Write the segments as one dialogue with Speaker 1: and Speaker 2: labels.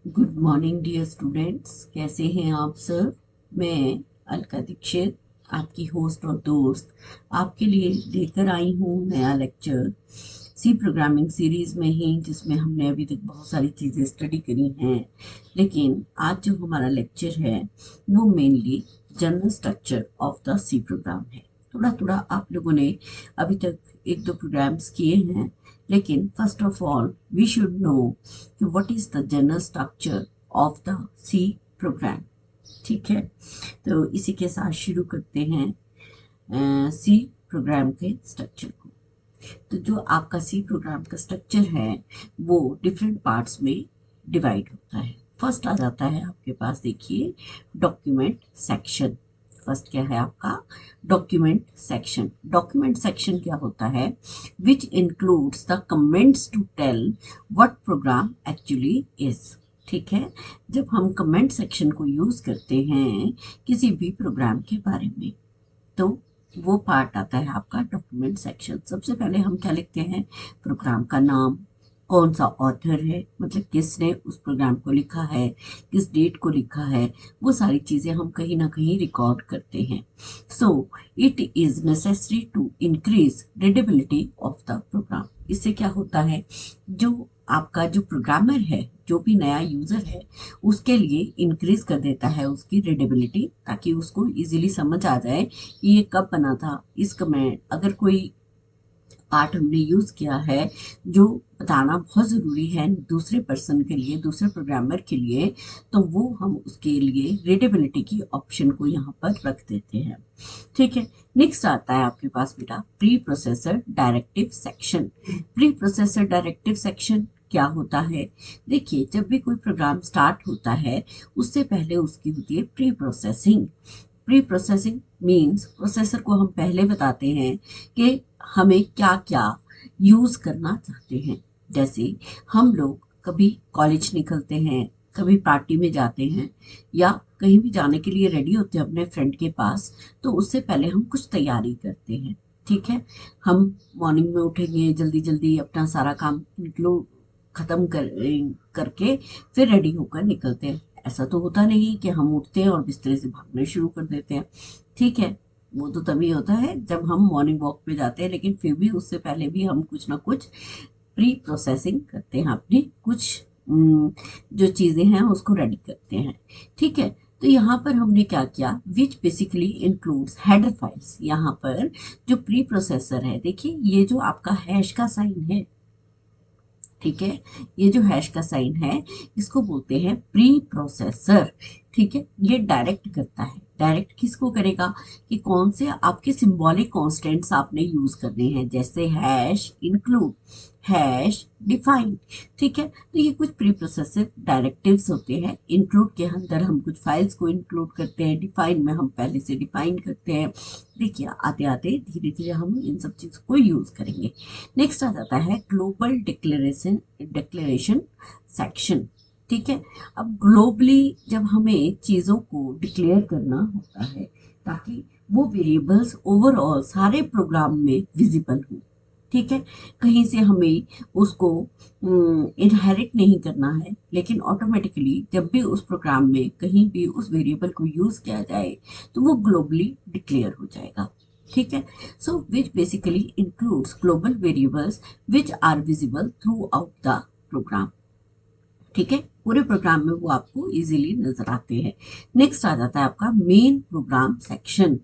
Speaker 1: Good morning dear students, कैसे हैं आप सर। मैं अलका दीक्षित, आपकी होस्ट और दोस्त, आपके लिए लेकर आई हूँ नया लेक्चर सी प्रोग्रामिंग सीरीज में ही, जिसमें हमने अभी तक बहुत सारी चीज़ें स्टडी करी हैं। लेकिन आज जो हमारा लेक्चर है वो mainly general structure of the C program है। थोड़ा थोड़ा आप लोगों ने अभी तक एक दो प्रोग्राम्स किए हैं, लेकिन first of all we should know कि what is the general structure of the C program. ठीक है, तो इसी के साथ शुरू करते हैं सी प्रोग्राम के स्ट्रक्चर को। तो जो आपका सी प्रोग्राम का स्ट्रक्चर है वो डिफरेंट पार्ट्स में डिवाइड होता है। फर्स्ट आ जाता है आपके पास, देखिए, डॉक्यूमेंट सेक्शन। फर्स्ट क्या है आपका? Document section. डॉक्यूमेंट सेक्शन क्या होता है? Which includes the comments to tell what program actually is. ठीक है, जब हम कमेंट सेक्शन को यूज करते हैं किसी भी प्रोग्राम के बारे में, तो वो पार्ट आता है आपका डॉक्यूमेंट सेक्शन। सबसे पहले हम क्या लिखते हैं? प्रोग्राम का नाम, कौन सा ऑथर है, मतलब किसने उस प्रोग्राम को लिखा है, किस डेट को लिखा है, वो सारी चीज़ें हम कहीं ना कहीं रिकॉर्ड करते हैं। So it is necessary to increase readability of the program. इससे क्या होता है, जो आपका जो प्रोग्रामर है, जो भी नया यूज़र है, उसके लिए इंक्रीज कर देता है उसकी रीडेबिलिटी, ताकि उसको इजीली समझ आ जाए कि ये कब बना था। इस कमेंट अगर कोई पार्ट हमने यूज किया है जो बताना बहुत ज़रूरी है दूसरे पर्सन के लिए, दूसरे प्रोग्रामर के लिए, तो वो हम उसके लिए रीडेबिलिटी की ऑप्शन को यहाँ पर रख देते हैं। ठीक है, नेक्स्ट आता है आपके पास बेटा pre processor directive section. Pre processor directive section क्या होता है? देखिए, जब भी कोई प्रोग्राम स्टार्ट होता है उससे पहले उसकी होती है pre processing. Pre processing means processor को हम पहले बताते हैं कि हमें क्या क्या यूज करना चाहते हैं। जैसे हम लोग कभी कॉलेज निकलते हैं, कभी पार्टी में जाते हैं, या कहीं भी जाने के लिए रेडी होते हैं अपने फ्रेंड के पास, तो उससे पहले हम कुछ तैयारी करते हैं। ठीक है, हम मॉर्निंग में उठेंगे, जल्दी जल्दी अपना सारा काम इंक्लूड खत्म करके फिर रेडी होकर निकलते हैं। ऐसा तो होता नहीं कि हम उठते हैं और बिस्तर से भागने शुरू कर देते हैं। ठीक है, वो तो तभी होता है जब हम मॉर्निंग वॉक पे जाते हैं, लेकिन फिर भी उससे पहले भी हम कुछ ना कुछ प्री प्रोसेसिंग करते हैं, अपनी कुछ जो चीज़ें हैं उसको रेडी करते हैं। ठीक है, तो यहाँ पर हमने क्या किया, विच बेसिकली इंक्लूड्स हेडर फाइल्स। यहाँ पर जो प्री प्रोसेसर है, देखिए ये जो आपका हैश का साइन है, ठीक है, ये जो हैश का साइन है इसको बोलते हैं प्री प्रोसेसर। ठीक है, ये डायरेक्ट करता है। डायरेक्ट किसको करेगा कि कौन से आपके सिंबॉलिक कॉन्स्टेंट्स आपने यूज करने हैं, जैसे हैश इंक्लूड, हैश डिफाइन। ठीक है, तो ये कुछ प्री प्रोसेसर डायरेक्टिव्स होते हैं। इंक्लूड के अंदर हम कुछ फाइल्स को इंक्लूड करते हैं, डिफाइन में हम पहले से डिफाइन करते हैं। देखिए, आते आते धीरे धीरे हम इन सब चीज़ों को यूज करेंगे। नेक्स्ट आ जाता है ग्लोबल डिक्लेरेशन सेक्शन। ठीक है, अब ग्लोबली जब हमें चीज़ों को डिक्लेयर करना होता है ताकि वो वेरिएबल्स ओवरऑल सारे प्रोग्राम में विजिबल हो। ठीक है, कहीं से हमें उसको इनहेरिट नहीं करना है, लेकिन ऑटोमेटिकली जब भी उस प्रोग्राम में कहीं भी उस वेरिएबल को यूज किया जाए तो वो ग्लोबली डिक्लेयर हो जाएगा। ठीक है, so which basically includes global variables which are visible throughout the program. ठीक है, पूरे प्रोग्राम में वो आपको इजीली नजर आते हैं। नेक्स्ट आ जाता है आपका मेन प्रोग्राम सेक्शन।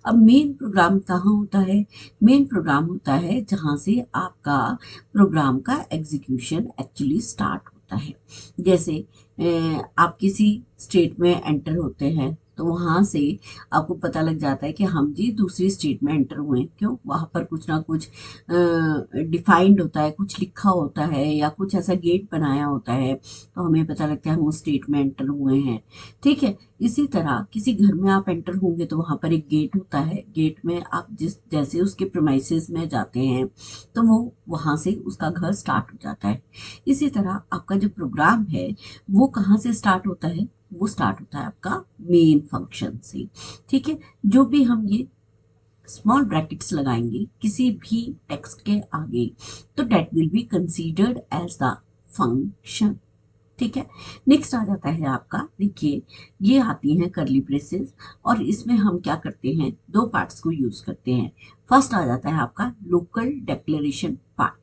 Speaker 1: अब मेन प्रोग्राम कहाँ होता है? मेन प्रोग्राम होता है जहाँ से आपका प्रोग्राम का एग्जीक्यूशन एक्चुअली स्टार्ट होता है। जैसे आप किसी स्टेट में एंटर होते हैं तो वहां से आपको पता लग जाता है कि हम जी दूसरी स्टेट में एंटर हुए हैं। क्यों? वहां पर कुछ ना कुछ डिफाइंड होता है, कुछ लिखा होता है, या कुछ ऐसा गेट बनाया होता है, तो हमें पता लगता है हम उस स्टेट में एंटर हुए हैं। ठीक है, इसी तरह किसी घर में आप एंटर होंगे तो वहां पर एक गेट होता है। गेट में आप जिस जैसे उसके प्रीमाइसेस में जाते हैं तो वो वहां से उसका घर स्टार्ट हो जाता है। इसी तरह आपका जो प्रोग्राम है वो कहाँ से स्टार्ट होता है? वो स्टार्ट होता है आपका मेन फंक्शन से। ठीक है, जो भी हम ये स्मॉल ब्रैकेट्स लगाएंगे किसी भी टेक्स्ट के आगे, तो that will be considered as the function. ठीक है। नेक्स्ट आ जाता है आपका, देखिए ये आती हैं कर्ली ब्रेसेस, और इसमें हम क्या करते हैं, दो पार्ट्स को यूज करते हैं। फर्स्ट आ जाता है आपका local declaration part,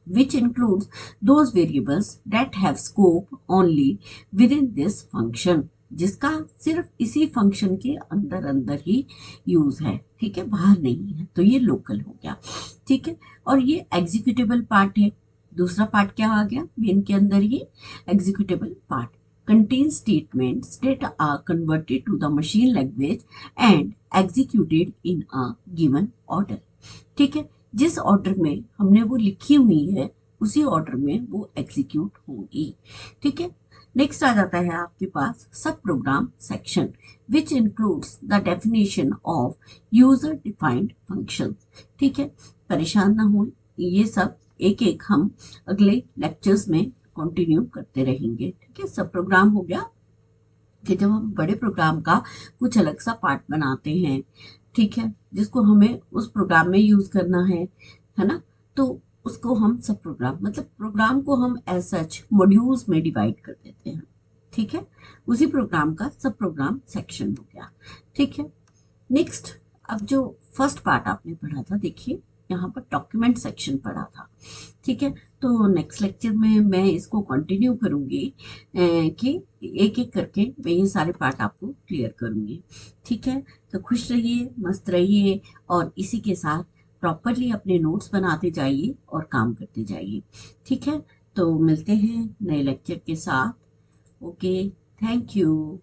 Speaker 1: which includes those variables that have scope only within this function, जिसका सिर्फ इसी फंक्शन के अंदर अंदर ही यूज है, ठीक है, बाहर नहीं है, तो ये लोकल हो गया। ठीक है, और ये एग्जीक्यूटेबल पार्ट है। दूसरा पार्ट क्या आ गया मेन के अंदर, ये executable part contains statements that are converted to the machine language and executed in a given order। ठीक है, जिस ऑर्डर में हमने वो लिखी हुई है उसी ऑर्डर में वो एग्जीक्यूट होगी। ठीक है, नेक्स्ट आ जाता है आपके पास sub program section, which includes the definition of user defined functions. ठीक है, परेशान ना हो, ये सब एक एक हम अगले लेक्चर्स में कंटिन्यू करते रहेंगे। ठीक है, सब प्रोग्राम हो गया कि जब हम बड़े प्रोग्राम का कुछ अलग सा पार्ट बनाते हैं, ठीक है, जिसको हमें उस प्रोग्राम में यूज करना है ना, तो उसको हम सब प्रोग्राम, मतलब प्रोग्राम को हम एज सच मॉड्यूल्स में डिवाइड कर देते हैं। ठीक है, उसी प्रोग्राम का सब प्रोग्राम सेक्शन हो गया। ठीक है, नेक्स्ट, अब जो फर्स्ट पार्ट आपने पढ़ा था, देखिए यहाँ पर डॉक्यूमेंट सेक्शन पढ़ा था। ठीक है, तो नेक्स्ट लेक्चर में मैं इसको कंटिन्यू करूंगी कि एक एक करके मैं ये सारे पार्ट आपको क्लियर करूंगी। ठीक है, तो खुश रहिए, मस्त रहिए, और इसी के साथ प्रॉपरली अपने नोट्स बनाते जाइए और काम करते जाइए। ठीक है, तो मिलते हैं नए लेक्चर के साथ। Okay, thank you.